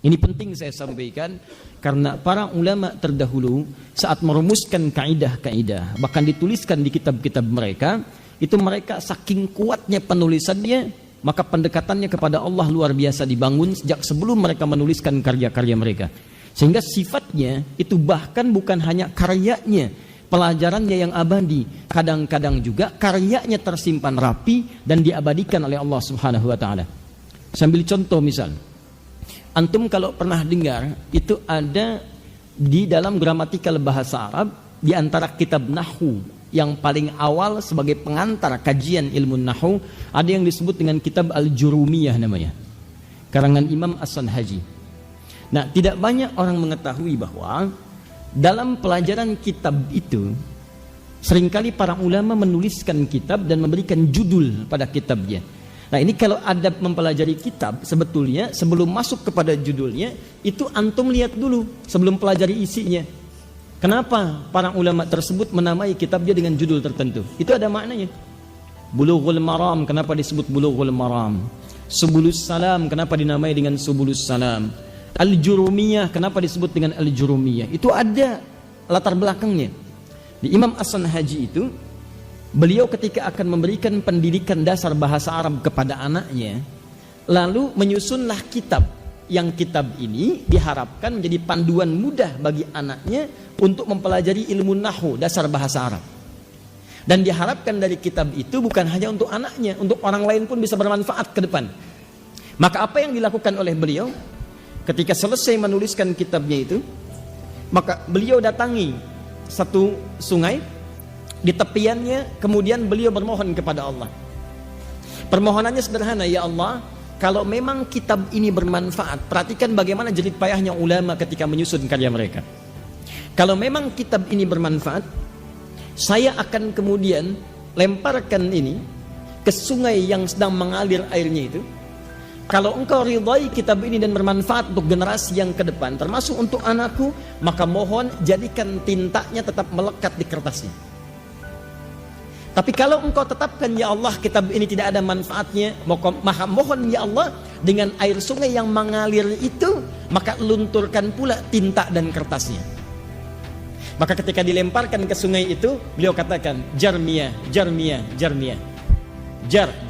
Ini penting saya sampaikan karena para ulama terdahulu saat merumuskan kaidah-kaidah, bahkan dituliskan di kitab-kitab mereka, itu mereka saking kuatnya penulisannya, maka pendekatannya kepada Allah luar biasa dibangun sejak sebelum mereka menuliskan karya-karya mereka. Sehingga sifatnya itu bahkan bukan hanya karyanya, pelajarannya yang abadi, kadang-kadang juga karyanya tersimpan rapi dan diabadikan oleh Allah Subhanahu wa taala. Sambil contoh misal, antum kalau pernah dengar itu ada di dalam gramatikal bahasa Arab di antara kitab nahwu yang paling awal sebagai pengantar kajian ilmu nahwu ada yang disebut dengan kitab Al-Jurumiyah namanya, karangan Imam As-Sanhaji. Nah, tidak banyak orang mengetahui bahwa dalam pelajaran kitab itu seringkali para ulama menuliskan kitab dan memberikan judul pada kitabnya. Nah, ini kalau adab mempelajari kitab, sebetulnya sebelum masuk kepada judulnya, itu antum lihat dulu sebelum pelajari isinya. Kenapa para ulama tersebut menamai kitabnya dengan judul tertentu? Itu ada maknanya. Bulughul Maram, kenapa disebut Bulughul Maram? Subulus Salam, kenapa dinamai dengan Subulus Salam? Al-Jurumiyah, kenapa disebut dengan Al-Jurumiyah? Itu ada latar belakangnya. Di Imam As-Sanhaji itu, beliau ketika akan memberikan pendidikan dasar bahasa Arab kepada anaknya, lalu menyusunlah kitab, yang kitab ini diharapkan menjadi panduan mudah bagi anaknya untuk mempelajari ilmu nahwu dasar bahasa Arab. Dan diharapkan dari kitab itu bukan hanya untuk anaknya, untuk orang lain pun bisa bermanfaat ke depan. Maka apa yang dilakukan oleh beliau? Ketika selesai menuliskan kitabnya itu, maka beliau datangi satu sungai. Di tepiannya kemudian beliau bermohon kepada Allah. Permohonannya sederhana, ya Allah, kalau memang kitab ini bermanfaat, perhatikan bagaimana jerih payahnya ulama ketika menyusun karya mereka. Kalau memang kitab ini bermanfaat, saya akan kemudian lemparkan ini ke sungai yang sedang mengalir airnya itu. Kalau engkau ridhai kitab ini dan bermanfaat untuk generasi yang ke depan, termasuk untuk anakku, maka mohon jadikan tintanya tetap melekat di kertasnya. Tapi kalau engkau tetapkan, ya Allah, kitab ini tidak ada manfaatnya, maka mohon ya Allah, dengan air sungai yang mengalir itu, maka lunturkan pula tinta dan kertasnya. Maka ketika dilemparkan ke sungai itu, beliau katakan, Jarmiyah, Jarmiyah, Jarmiyah.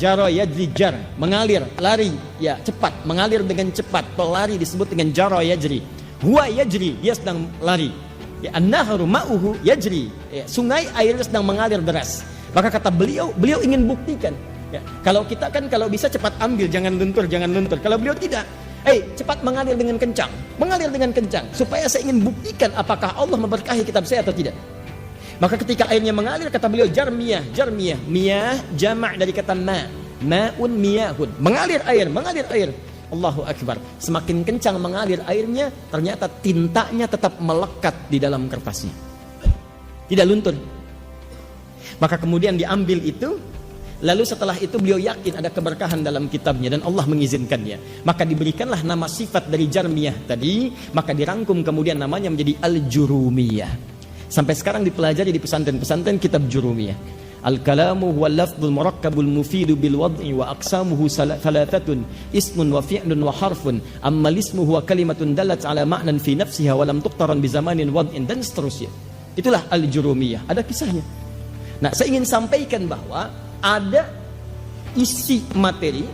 Jaro yajri jar, mengalir, lari, ya cepat, mengalir dengan cepat, pelari disebut dengan jaro yajri. Huwa yajri, dia sedang lari. Ya, an-nahru ma'uhu yajri, ya, sungai airnya sedang mengalir deras. Maka kata beliau ingin buktikan, ya, kalau kita kan kalau bisa cepat ambil, jangan luntur, jangan luntur. Kalau beliau tidak, cepat mengalir dengan kencang, supaya saya ingin buktikan apakah Allah memberkahi kitab saya atau tidak. Maka ketika airnya mengalir, kata beliau, Jarmiyah, Jarmiyah, miyah jamak dari kata ma'un miyahun, mengalir air. Allahu Akbar. Semakin kencang mengalir airnya, ternyata tintanya tetap melekat di dalam kertasnya, tidak luntur. Maka kemudian diambil itu, lalu setelah itu beliau yakin ada keberkahan dalam kitabnya dan Allah mengizinkannya. Maka diberikanlah nama sifat dari Jarmiyah tadi, maka dirangkum kemudian namanya menjadi Al-Jurumiyah. Sampai sekarang dipelajari di pesantren-pesantren kitab Jurumiyah. Al-kalamu huwa lafdhul murakkabul mufidu bil wad'i wa aqsamuhu thalathatun ismun wa fi'lun wa harfun amma ismu huwa kalimatun dalat ala ma'nan fi nafsiha wa lam tuqtaran bi zamanin wad'in, dan seterusnya. Itulah Al-Jurumiyah, ada kisahnya. Nah, saya ingin sampaikan bahwa ada isi materi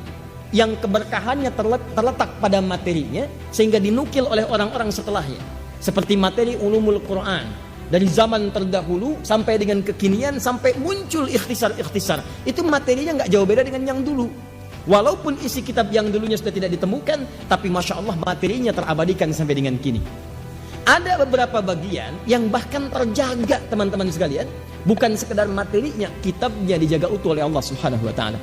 yang keberkahannya terletak pada materinya sehingga dinukil oleh orang-orang setelahnya. Seperti materi ulumul Quran. Dari zaman terdahulu sampai dengan kekinian, sampai muncul ikhtisar-ikhtisar. Itu materinya nggak jauh beda dengan yang dulu. Walaupun isi kitab yang dulunya sudah tidak ditemukan, tapi Masya Allah materinya terabadikan sampai dengan kini. Ada beberapa bagian yang bahkan terjaga, teman-teman sekalian. Bukan sekedar materinya, kitabnya dijaga utuh oleh Allah Subhanahu wa ta'ala.